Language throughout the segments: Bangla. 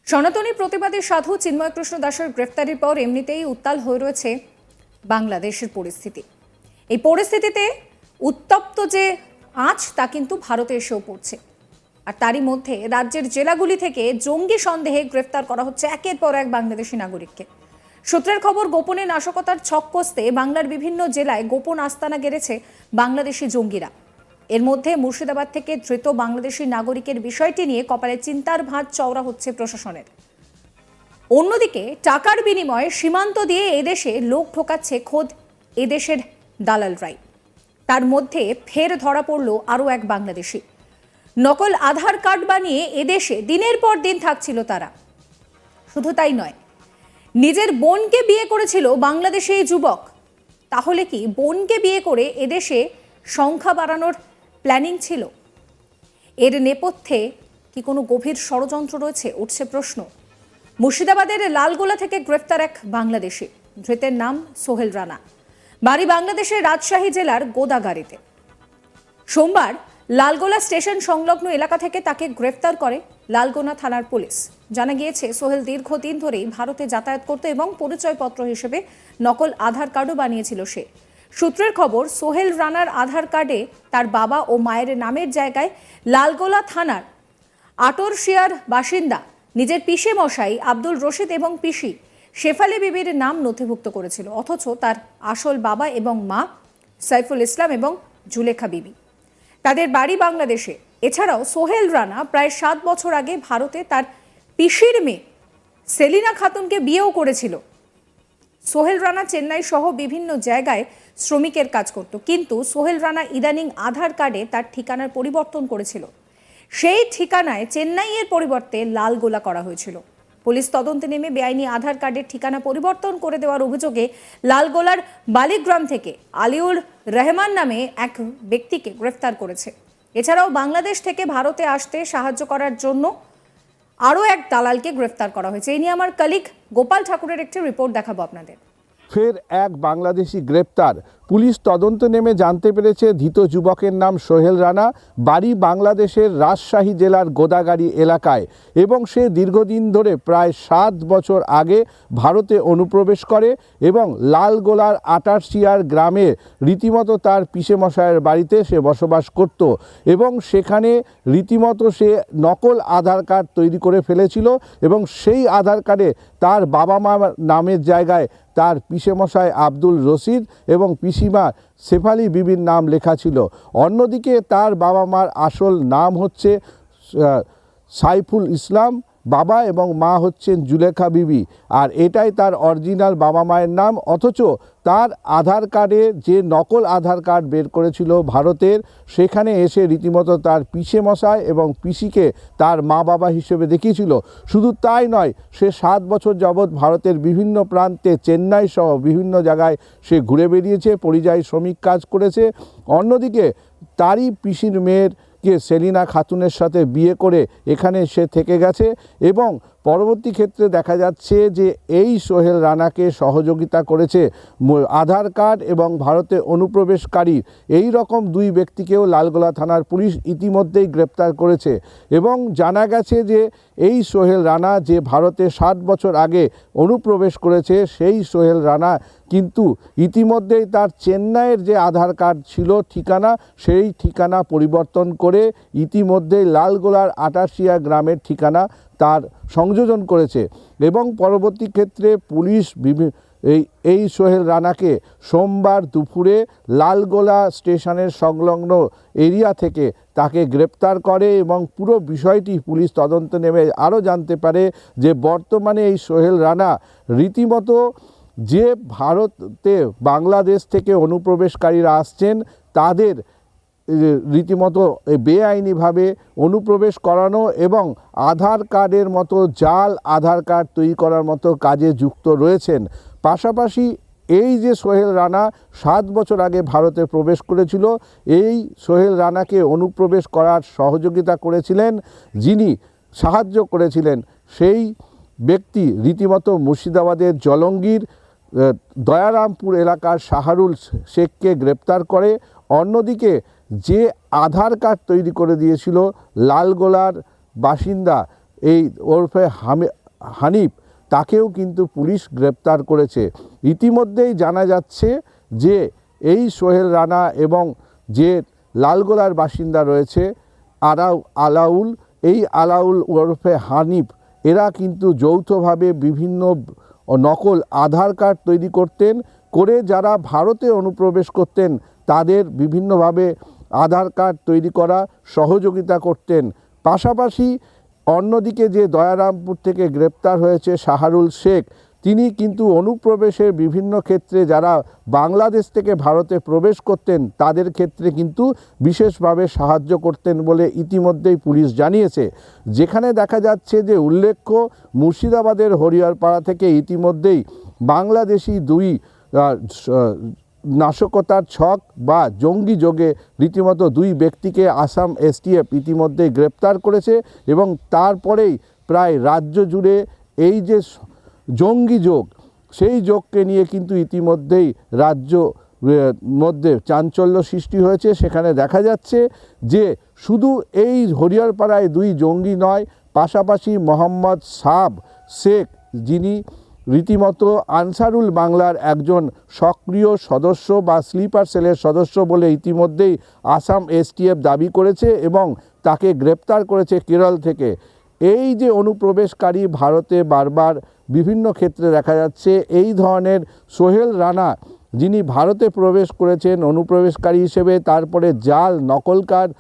সনাতনী প্রতিবাদী সাধু চিন্ময় কৃষ্ণ দাসের গ্রেফতারির পর এমনিতেই উত্তাল হয়ে রয়েছে বাংলাদেশের পরিস্থিতি। এই পরিস্থিতিতে উত্তপ্ত যে আঁচ তা কিন্তু ভারতে এসেও পড়ছে। আর তারই মধ্যে রাজ্যের জেলাগুলি থেকে জঙ্গি সন্দেহে গ্রেফতার করা হচ্ছে একের পর এক বাংলাদেশি নাগরিককে। সূত্রের খবর, গোপনে নাশকতার ছক কষতে বাংলার বিভিন্ন জেলায় গোপন আস্তানা গেড়েছে বাংলাদেশি জঙ্গিরা। এর মধ্যে মুর্শিদাবাদ থেকে ধৃত বাংলাদেশি নাগরিকের বিষয়টি নিয়ে কপালে চিন্তার ভাঁজ চওড়া হচ্ছে প্রশাসনের। অন্যদিকে টাকার বিনিময়ে সীমান্ত দিয়ে এদেশে লোক ঢোকাচ্ছে খোদ এদেশের দালালরাই। তার মধ্যে ফের ধরা পড়ল আরও এক বাংলাদেশি। নকল আধার কার্ড বানিয়ে এদেশে দিনের পর দিন থাকছিল তারা। শুধু তাই নয়, নিজের বোনকে বিয়ে করেছিল বাংলাদেশি এই যুবক। তাহলে কি বোনকে বিয়ে করে এদেশে সংখ্যা বাড়ানোর প্ল্যানিং ছিল? এর নেপথ্যে কি কোনো গভীর ষড়যন্ত্র রয়েছে, উঠছে প্রশ্ন। মুর্শিদাবাদের লালগোলা থেকে গ্রেফতার এক বাংলাদেশি। ধৃতের নাম সোহেল রানা, বাড়ি বাংলাদেশের রাজশাহী জেলার গোদাগাড়িতে। সোমবার লালগোলা স্টেশন সংলগ্ন এলাকা থেকে তাকে গ্রেফতার করে লালগোলা থানার পুলিশ। জানা গিয়েছে, সোহেল দীর্ঘদিন ধরেই ভারতে যাতায়াত করত এবং পরিচয়পত্র হিসেবে নকল আধার কার্ডও বানিয়েছিল সে। সূত্রের খবর, সোহেল রানার আধার কার্ডে তার বাবা ও মায়ের নামের জায়গায় লালগোলা থানার আটরশিয়ার বাসিন্দা নিজের পিসে মশাই আব্দুল রশিদ এবং পিসি শেফালি বিবির নাম নথিভুক্ত করেছিল। অথচ তার আসল বাবা এবং মা সাইফুল ইসলাম এবং জুলেখা বিবি, তাদের বাড়ি বাংলাদেশে। এছাড়াও সোহেল রানা প্রায় 7 বছর আগে ভারতে তার পিসির মেয়ে সেলিনা খাতুনকে বিয়েও করেছিল। সোহেল রানা চেন্নাই সহ বিভিন্ন জায়গায় শ্রমিকের কাজ করত, কিন্তু সোহেল রানা ইদানিং আধার কার্ডে তার ঠিকানার পরিবর্তন করেছিল। সেই ঠিকানায় চেন্নাইয়ের পরিবর্তে লালগোলা করা হয়েছিল। পুলিশ তদন্তে নেমে বেআইনি আধার কার্ডের ঠিকানা পরিবর্তন করে দেওয়ার অভিযোগে লালগোলার বালিগ্রাম থেকে আলিউর রহমান নামে এক ব্যক্তিকে গ্রেফতার করেছে। এছাড়াও বাংলাদেশ থেকে ভারতে আসতে সাহায্য করার জন্য আরও এক দালালকে গ্রেফতার করা হয়েছে। এই নিয়ে আমার কলিগ গোপাল ঠাকুরের একটি রিপোর্ট দেখাবো আপনাদের। ফের এক বাংলাদেশি গ্রেপ্তার। পুলিশ তদন্ত নেমে জানতে পেরেছে ধৃত যুবকের নাম সোহেল রানা, বাড়ি বাংলাদেশের রাজশাহী জেলার গোদাগাড়ি এলাকায়, এবং সে দীর্ঘদিন ধরে প্রায় 7 বছর আগে ভারতে অনুপ্রবেশ করে এবং লালগোলার আটারশিয়ার গ্রামে রীতিমতো তার পিসেমশায়ের বাড়িতে সে বসবাস করত এবং সেখানে রীতিমতো সে নকল আধার কার্ড তৈরি করে ফেলেছিল এবং সেই আধার কার্ডে তার বাবা মার নামের জায়গায় তার পিসেমশাই আব্দুল রশিদ এবং পিসিমা শেফালি বিবির নাম লেখা ছিল। অন্যদিকে তার বাবা মার আসল নাম হচ্ছে সাইফুল ইসলাম বাবা এবং মা হচ্ছেন জুলেখা বিবি, আর এটাই তার অরিজিনাল বাবা মায়ের নাম। অথচ তার আধার কার্ডে যে নকল আধার কার্ড বের করেছিল ভারতের, সেখানে এসে রীতিমতো তার পিসেমশাই এবং পিসিকে তার মা বাবা হিসেবে দেখিয়েছিল। শুধু তাই নয়, সে 7 বছর যাবৎ ভারতের বিভিন্ন প্রান্তে চেন্নাই সহ বিভিন্ন জায়গায় সে ঘুরে বেরিয়েছে, পরিযায়ী শ্রমিক কাজ করেছে। অন্যদিকে তারই পিসির মেয়ের সেলিনা খাতুনের সাথে বিয়ে করে এখানে সে থেকে গেছে এবং পরবর্তী ক্ষেত্রে দেখা যাচ্ছে যে এই সোহেল রানাকে সহযোগিতা করেছে আধার কার্ড এবং ভারতে অনুপ্রবেশকারী এই রকম 2 ব্যক্তিকেও লালগোলা থানার পুলিশ ইতিমধ্যেই গ্রেপ্তার করেছে। এবং জানা গেছে যে এই সোহেল রানা যে ভারতে 7 বছর আগে অনুপ্রবেশ করেছে, সেই সোহেল রানা কিন্তু ইতিমধ্যেই তার চেন্নাইয়ের যে আধার কার্ড ছিল ঠিকানা, সেই ঠিকানা পরিবর্তন করে ইতিমধ্যেই লালগোলার আটারশিয়া গ্রামের ঠিকানা তার সংযোজন করেছে। এবং পরবর্তী ক্ষেত্রে পুলিশ এই সোহেল রানাকে সোমবার দুপুরে লালগোলা স্টেশনের সংলগ্ন এরিয়া থেকে তাকে গ্রেপ্তার করে এবং পুরো বিষয়টি পুলিশ তদন্ত নেমে আরও জানতে পারে যে বর্তমানে এই সোহেল রানা রীতিমতো যে ভারতে বাংলাদেশ থেকে অনুপ্রবেশকারীরা আসছেন তাদের রীতিমতো বেআইনিভাবে অনুপ্রবেশ করানো এবং আধার কার্ডের মতো জাল আধার কার্ড তৈরি করার মতো কাজে যুক্ত রয়েছেন। পাশাপাশি এই যে সোহেল রানা 7 বছর আগে ভারতে প্রবেশ করেছিল, এই সোহেল রানাকে অনুপ্রবেশ করার সহযোগিতা করেছিলেন, যিনি সাহায্য করেছিলেন সেই ব্যক্তি রীতিমতো মুর্শিদাবাদের জলঙ্গির দয়ারামপুর এলাকার শাহরুল শেখকে গ্রেপ্তার করে। অন্যদিকে যে আধার কার্ড তৈরি করে দিয়েছিল লালগোলার বাসিন্দা এই ওরফে হানিফ, তাকেও কিন্তু পুলিশ গ্রেপ্তার করেছে। ইতিমধ্যেই জানা যাচ্ছে যে এই সোহেল রানা এবং যে লালগোলার বাসিন্দা রয়েছে আলাউল, এই আলাউল ওরফে হানিফ, এরা কিন্তু যৌথভাবে বিভিন্ন নকল আধার কার্ড তৈরি করতেন, করে যারা ভারতে অনুপ্রবেশ করতেন তাদের বিভিন্নভাবে আধার কার্ড তৈরি করা সহযোগিতা করতেন। পাশাপাশি অন্যদিকে যে দয়ারামপুর থেকে গ্রেপ্তার হয়েছে শাহরুল শেখ, তিনি কিন্তু অনুপ্রবেশের বিভিন্ন ক্ষেত্রে যারা বাংলাদেশ থেকে ভারতে প্রবেশ করতেন তাদের ক্ষেত্রে কিন্তু বিশেষভাবে সাহায্য করতেন বলে ইতিমধ্যেই পুলিশ জানিয়েছে। যেখানে দেখা যাচ্ছে যে উল্লেখ্য মুর্শিদাবাদের হরিহরপাড়া থেকে ইতিমধ্যেই বাংলাদেশি দুই নাশকতার ছক বা জঙ্গি যোগে রীতিমতো দুই ব্যক্তিকে আসাম এসটিএফ ইতিমধ্যেই গ্রেপ্তার করেছে এবং তারপরেই প্রায় রাজ্য জুড়ে এই যে জঙ্গি যোগ, সেই যোগকে নিয়ে কিন্তু ইতিমধ্যেই রাজ্য মধ্যে চাঞ্চল্য সৃষ্টি হয়েছে। সেখানে দেখা যাচ্ছে যে শুধু এই হরিহরপাড়ায় দুই জঙ্গি নয়, পাশাপাশি মোহাম্মদ সাব শেখ, যিনি রীতিমতো আনসারুল বাংলার একজন সক্রিয় সদস্য বা স্লিপার সেলের সদস্য বলে ইতিমধ্যেই আসাম এসটিএফ দাবি করেছে এবং তাকে গ্রেপ্তার করেছে কেরল থেকে। এই যে অনুপ্রবেশকারী ভারতে বারবার বিভিন্ন ক্ষেত্রে দেখা যাচ্ছে এই ধরনের সোহেল রানা, যিনি ভারতে প্রবেশ করেছেন অনুপ্রবেশকারী হিসেবে, তারপরে জাল নকল কার্ড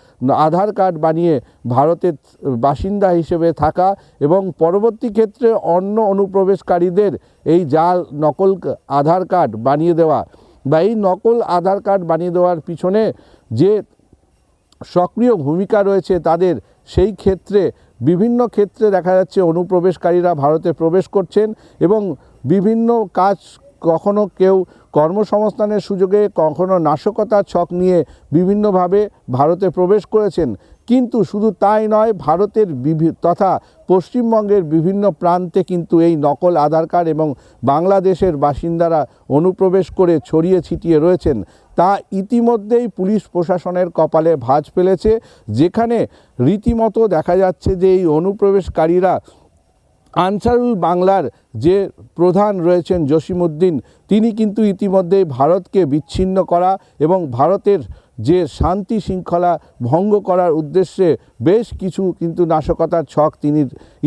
আধার কার্ড বানিয়ে ভারতের বাসিন্দা হিসেবে থাকা এবং পরবর্তী ক্ষেত্রে অন্য অনুপ্রবেশকারীদের এই জাল নকল আধার কার্ড বানিয়ে দেওয়া বা এই নকল আধার কার্ড বানিয়ে দেওয়ার পিছনে যে সক্রিয় ভূমিকা রয়েছে তাদের, সেই ক্ষেত্রে বিভিন্ন ক্ষেত্রে দেখা যাচ্ছে অনুপ্রবেশকারীরা ভারতে প্রবেশ করছেন এবং বিভিন্ন কাজ, কখনো কেউ কর্মসংস্থানের সুযোগে, কখনো নাশকতার ছক নিয়ে বিভিন্নভাবে ভারতে প্রবেশ করেছেন। কিন্তু শুধু তাই নয়, ভারতের তথা পশ্চিমবঙ্গের বিভিন্ন প্রান্তে কিন্তু এই নকল আধার কার্ড এবং বাংলাদেশের বাসিন্দারা অনুপ্রবেশ করে ছড়িয়ে ছিটিয়ে রয়েছেন। তা ইতিমধ্যেই পুলিশ প্রশাসনের কপালে ভাঁজ ফেলেছে, যেখানে রীতিমতো দেখা যাচ্ছে যে এই অনুপ্রবেশকারীরা আনসারুল বাংলার যে প্রধান রয়েছেন জসিমউদ্দিন, তিনি কিন্তু ইতিমধ্যেই ভারতকে বিচ্ছিন্ন করা এবং ভারতের যে শান্তি শৃঙ্খলা ভঙ্গ করার উদ্দেশ্যে বেশ কিছু কিন্তু নাশকতার ছক তিনি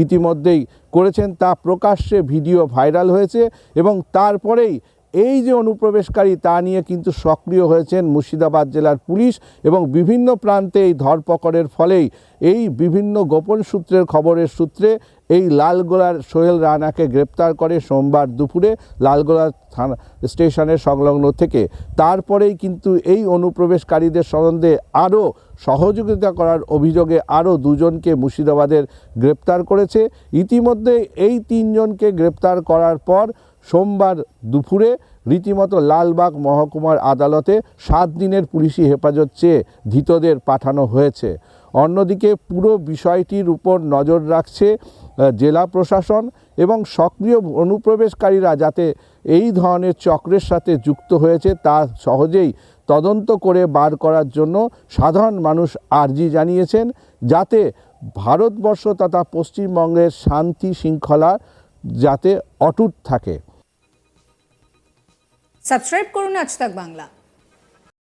ইতিমধ্যেই করেছেন। তা প্রকাশ্যে ভিডিও ভাইরাল হয়েছে এবং তারপরেই এই যে অনুপ্রবেশকারী তা নিয়ে কিন্তু সক্রিয় হয়েছেন মুর্শিদাবাদ জেলার পুলিশ এবং বিভিন্ন প্রান্তে এই ধরপকড়ের ফলেই এই বিভিন্ন গোপন সূত্রের খবরের সূত্রে এই লালগোলার সোহেল রানাকে গ্রেপ্তার করে সোমবার দুপুরে লালগোলা থানা স্টেশনের সংলগ্ন থেকে। তারপরেই কিন্তু এই অনুপ্রবেশকারীদের সম্বন্ধে আরও সহযোগিতা করার অভিযোগে আরও দুজনকে মুর্শিদাবাদের গ্রেপ্তার করেছে। ইতিমধ্যে এই তিনজনকে গ্রেপ্তার করার পর সোমবার দুপুরে রীতিমতো লালবাগ মহকুমার আদালতে 7 দিনের পুলিশি হেফাজত চেয়ে ধৃতদের পাঠানো হয়েছে। অন্যদিকে পুরো বিষয়টির উপর নজর রাখছে জেলা প্রশাসন এবং সক্রিয় অনুপ্রবেশকারীরা যাতে এই ধরনের চক্রের সাথে যুক্ত হয়েছে তা সহজেই তদন্ত করে বার করার জন্য সাধারণ মানুষ আর্জি জানিয়েছেন, যাতে ভারতবর্ষ তথা পশ্চিমবঙ্গের শান্তি শৃঙ্খলা যাতে অটুট থাকে। সাবস্ক্রাইব করুন আজ তাক বাংলা।